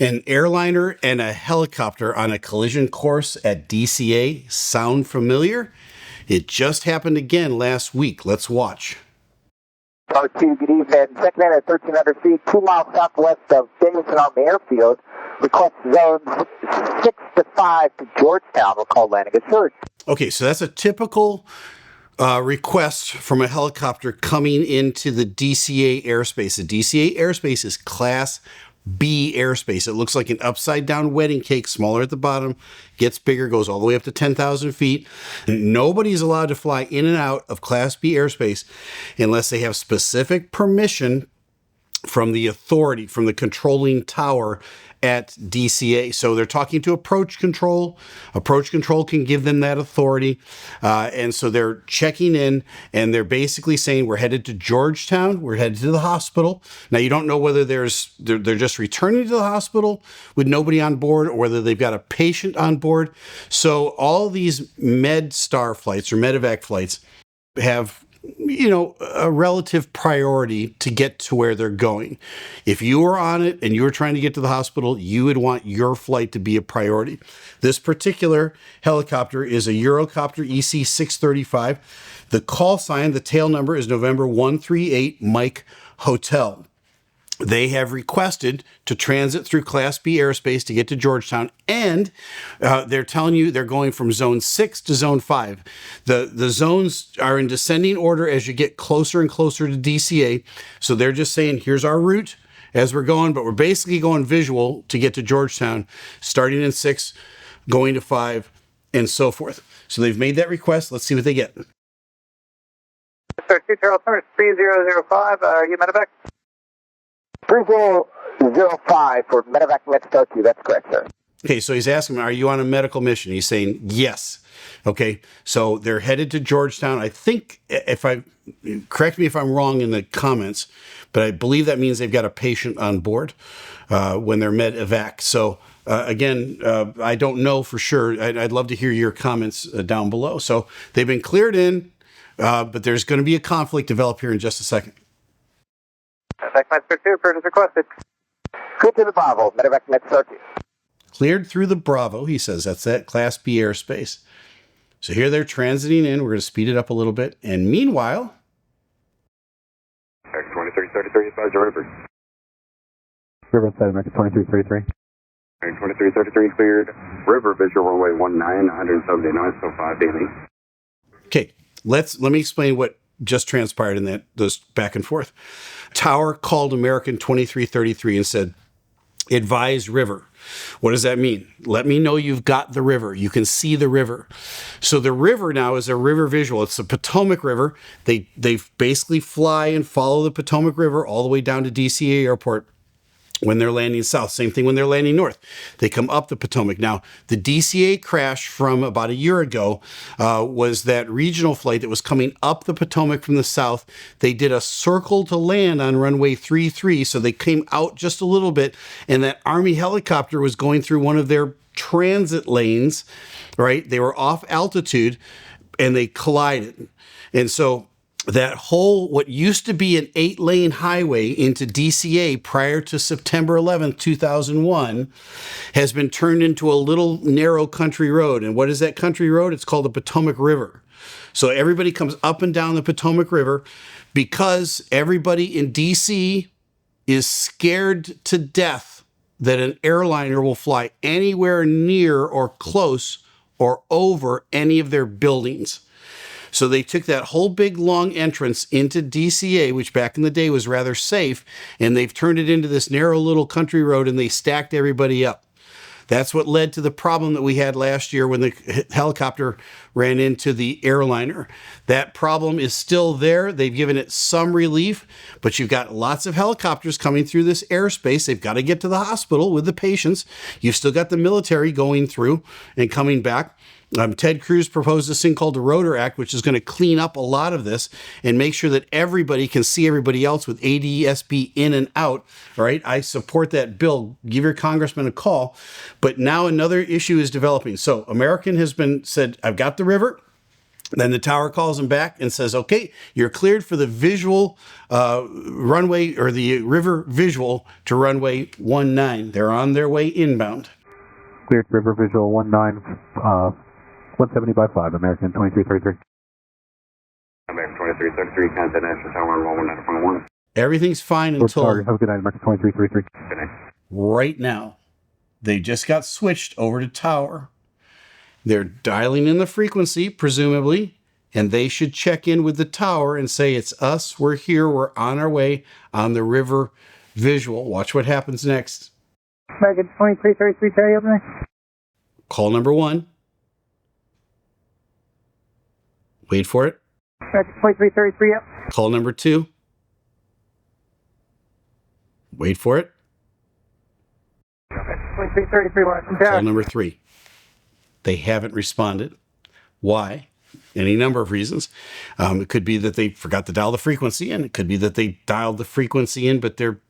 An airliner and a helicopter on a collision course at DCA sound familiar? It just happened again last week. Let's watch. Good evening. Second at 1,300 feet, 2 miles southwest of Davidson on the airfield. Request zones 6 to 5 to Georgetown. We'll call landing assured. Okay, so that's a typical request from a helicopter coming into the DCA airspace. The DCA airspace is Class B airspace. It looks like an upside down wedding cake, smaller at the bottom, gets bigger, goes all the way up to 10,000 feet. Nobody's allowed to fly in and out of Class B airspace unless they have specific permission from the authority, from the controlling tower at DCA. So they're talking to approach control. Approach control can give them that authority. And so they're checking in and they're basically saying, we're headed to Georgetown. We're headed to the hospital. Now, you don't know whether they're just returning to the hospital with nobody on board or whether they've got a patient on board. So all these MedStar flights or Medevac flights have a relative priority to get to where they're going. If you were on it and you were trying to get to the hospital, you would want your flight to be a priority. This particular helicopter is a Eurocopter EC-635. The call sign, the tail number is November 138 Mike Hotel. They have requested to transit through Class B airspace to get to Georgetown, and they're telling you they're going from Zone 6 to Zone 5. The zones are in descending order as you get closer and closer to DCA, so they're just saying, here's our route as we're going, but we're basically going visual to get to Georgetown, starting in 6, going to 5, and so forth. So they've made that request. Let's see what they get. Sir, 3005, are you Medevac? 3005 for Medevac Mexico 2, that's correct, sir. Okay, so he's asking, are you on a medical mission? He's saying yes. Okay, so they're headed to Georgetown. I think, correct me if I'm wrong in the comments, but I believe that means they've got a patient on board when they're Medevac. So again, I don't know for sure. I'd love to hear your comments down below. So they've been cleared in, but there's going to be a conflict develop here in just a second. Medevac Mexico 2, purchase requested. Good to the Bravo, Medevac Mexico 2. Cleared through the Bravo, he says. That's that Class B airspace. So here they're transiting in. We're going to speed it up a little bit. And meanwhile... 2333, River. Riverside, American 2333. 2333 cleared. River, visual runway 19, 179, so 5 daily. Okay, let me explain what just transpired in those back and forth. Tower called American 2333 and said, advise river. What does that mean? Let me know you've got the river. You can see the river. So the river now is a river visual. It's the Potomac River. They basically fly and follow the Potomac River all the way down to DCA Airport when they're landing south. Same thing when they're landing north. They come up the Potomac. Now, the DCA crash from about a year ago was that regional flight that was coming up the Potomac from the south. They did a circle to land on runway 33, so they came out just a little bit, and that Army helicopter was going through one of their transit lanes, right? They were off altitude, and they collided. And so that whole, what used to be an 8-lane highway into DCA prior to September 11th, 2001, has been turned into a little narrow country road. And what is that country road? It's called the Potomac River. So everybody comes up and down the Potomac River because everybody in DC is scared to death that an airliner will fly anywhere near or close or over any of their buildings. So they took that whole big long entrance into DCA, which back in the day was rather safe, and they've turned it into this narrow little country road, and they stacked everybody up. That's what led to the problem that we had last year when the helicopter ran into the airliner. That problem is still there. They've given it some relief, but you've got lots of helicopters coming through this airspace. They've got to get to the hospital with the patients. You've still got the military going through and coming back. Ted Cruz proposed this thing called the Rotor Act, which is going to clean up a lot of this and make sure that everybody can see everybody else with ADSB in and out. All right, I support that bill. Give your congressman a call. But now another issue is developing. So American has been said, I've got the river. Then the tower calls him back and says, okay, you're cleared for the visual runway, or the river visual to runway 19. They're on their way inbound. Cleared river visual 19, 170 by 5, American 2333. American 2333, contact National Tower 119.1. Everything's fine until Have a good night, American 2333. Good night. right now. They just got switched over to tower. They're dialing in the frequency, presumably, and they should check in with the tower and say, it's us, we're here, we're on our way on the river visual. Watch what happens next. American 2333, carry over there. Call number 1. Wait for it. American 2333, up. Call number 2. Wait for it. 2333, Washington Call Tower. number 3. They haven't responded. Why? Any number of reasons. It could be that they forgot to dial the frequency in. It could be that they dialed the frequency in, but they're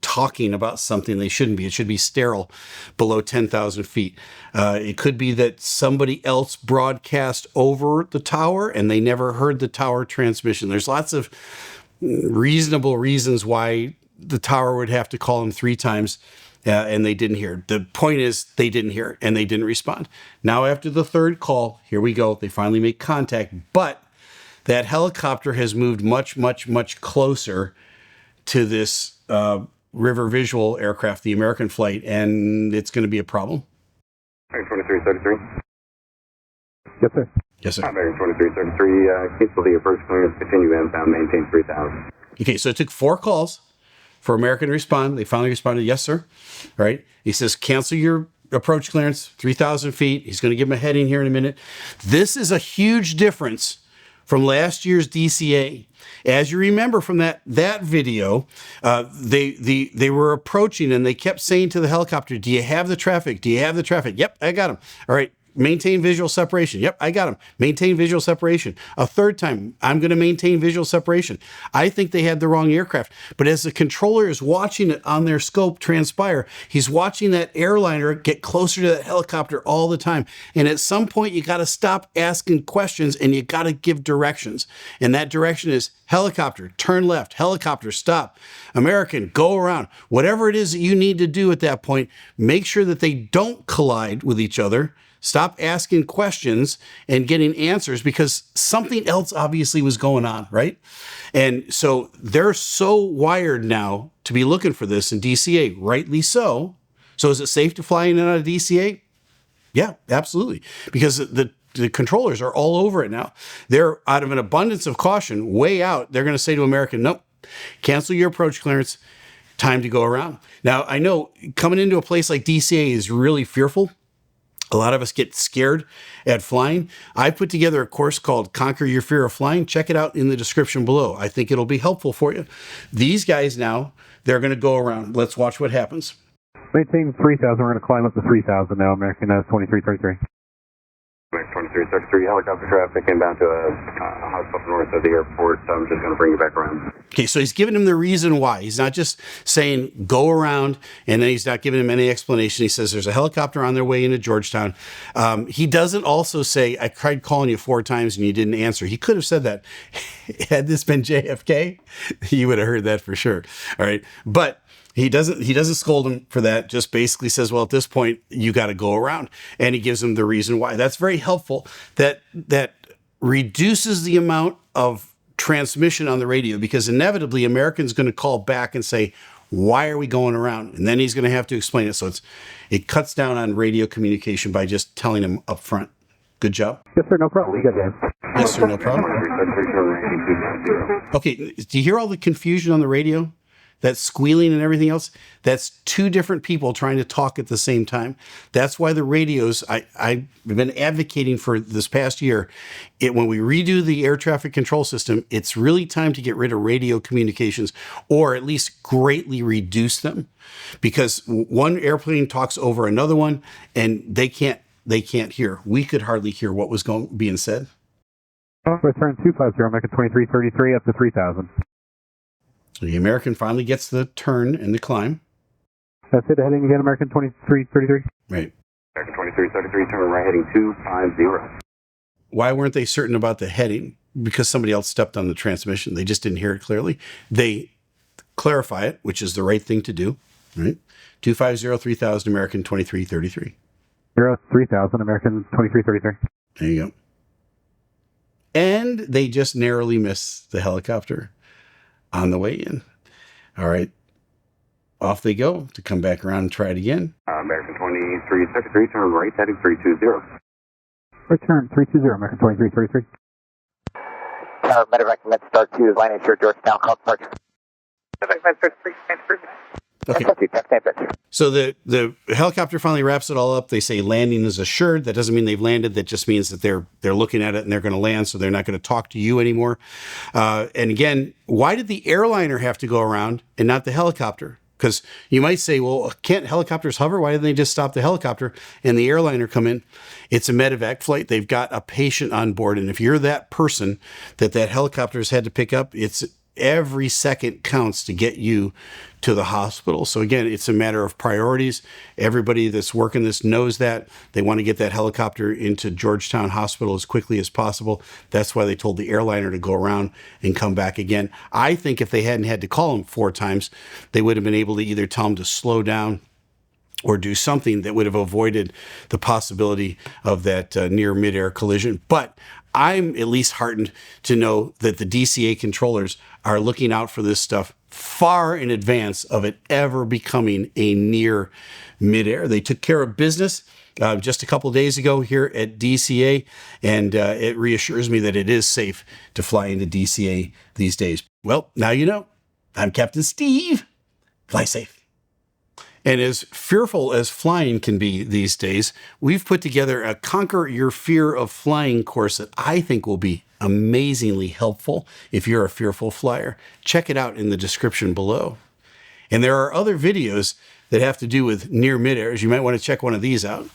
talking about something they shouldn't be. It should be sterile below 10,000 feet. It could be that somebody else broadcast over the tower and they never heard the tower transmission. There's lots of reasonable reasons why the tower would have to call them 3 times and they didn't hear. The point is they didn't hear and they didn't respond. Now after the 3rd call, here we go. They finally make contact, but that helicopter has moved much, much, much closer to this river visual aircraft, the American flight, and it's going to be a problem. American 2333. Yes, sir. Yes, sir. American 2333, cancel the approach clearance, continue inbound, maintain 3000. Okay, so it took 4 calls for American to respond. They finally responded, yes, sir. All right. He says, cancel your approach clearance, 3,000 feet. He's going to give him a heading here in a minute. This is a huge difference from last year's DCA. As you remember from that video, they were approaching and they kept saying to the helicopter, do you have the traffic? Do you have the traffic? Yep, I got him. All right. Maintain visual separation. Yep, I got him. Maintain visual separation. A 3rd time, I'm going to maintain visual separation. I think they had the wrong aircraft. But as the controller is watching it on their scope transpire, he's watching that airliner get closer to that helicopter all the time. And at some point, you got to stop asking questions and you got to give directions. And that direction is helicopter, turn left, helicopter, stop, American, go around. Whatever it is that you need to do at that point, make sure that they don't collide with each other. Stop asking questions and getting answers because something else obviously was going on, right? And so they're so wired now to be looking for this in DCA, rightly so. So is it safe to fly in and out of DCA? Yeah, absolutely. Because the controllers are all over it now. They're out of an abundance of caution, way out. They're going to say to American, nope, cancel your approach clearance. Time to go around. Now, I know coming into a place like DCA is really fearful. A lot of us get scared at flying. I put together a course called Conquer Your Fear of Flying. Check it out in the description below. I think it'll be helpful for you. These guys now, they're going to go around. Let's watch what happens. Maintain 3,000. We're going to climb up to 3,000 now, American 2333. American 2333, helicopter traffic inbound to a hospital north of the airport. So I'm just going to bring you back around. Okay, so he's giving him the reason why. He's not just saying go around, and then he's not giving him any explanation. He says there's a helicopter on their way into Georgetown. He doesn't also say, I tried calling you 4 times and you didn't answer. He could have said that. Had this been JFK, you would have heard that for sure. All right, but he doesn't scold him for that, just basically says, well, at this point, you got to go around. And he gives him the reason why. That's very helpful. That reduces the amount of transmission on the radio because inevitably American's going to call back and say, why are we going around? And then he's going to have to explain it. So it cuts down on radio communication by just telling him up front. Good job. Yes, sir, no problem. We got that. Yes, sir, no problem. Okay, do you hear all the confusion on the radio? That squealing and everything else, that's 2 different people trying to talk at the same time. That's why the radios, I've been advocating for this past year, when we redo the air traffic control system, it's really time to get rid of radio communications or at least greatly reduce them because one airplane talks over another one and they can't hear. We could hardly hear what was being said. Return 250, American 2333 up to 3,000. The American finally gets the turn and the climb. That's it, heading again, American 2333. Right. American 2333, turn right heading 250. why weren't they certain about the heading? Because somebody else stepped on the transmission. They just didn't hear it clearly. They clarify it, which is the right thing to do, right? 250-3000 American 2333. 3000 American 2333. There you go. And they just narrowly missed the helicopter on the way in. All right. Off they go to come back around and try it again. American 2333, turn right, heading 320. Return 320 American 2333. Medevac, let's start to line into Georgetown, call park. Okay. So the helicopter finally wraps it all up. They say landing is assured. That doesn't mean they've landed. That just means that they're looking at it and they're going to land. So they're not going to talk to you anymore. And again, why did the airliner have to go around and not the helicopter? Because you might say, well, can't helicopters hover? Why didn't they just stop the helicopter and the airliner come in? It's a medevac flight. They've got a patient on board. And if you're that person that helicopter's had to pick up, it's every second counts to get you to the hospital. So again, it's a matter of priorities. Everybody that's working this knows that. They want to get that helicopter into Georgetown Hospital as quickly as possible. That's why they told the airliner to go around and come back again. I think if they hadn't had to call him 4 times, they would have been able to either tell him to slow down or do something that would have avoided the possibility of that near midair collision. But I'm at least heartened to know that the DCA controllers are looking out for this stuff far in advance of it ever becoming a near midair. They took care of business just a couple of days ago here at DCA, and it reassures me that it is safe to fly into DCA these days. Well, now you know. I'm Captain Steeeve. Fly safe. And as fearful as flying can be these days, we've put together a Conquer Your Fear of Flying course that I think will be amazingly helpful if you're a fearful flyer. Check it out in the description below. And there are other videos that have to do with near midairs. You might want to check one of these out.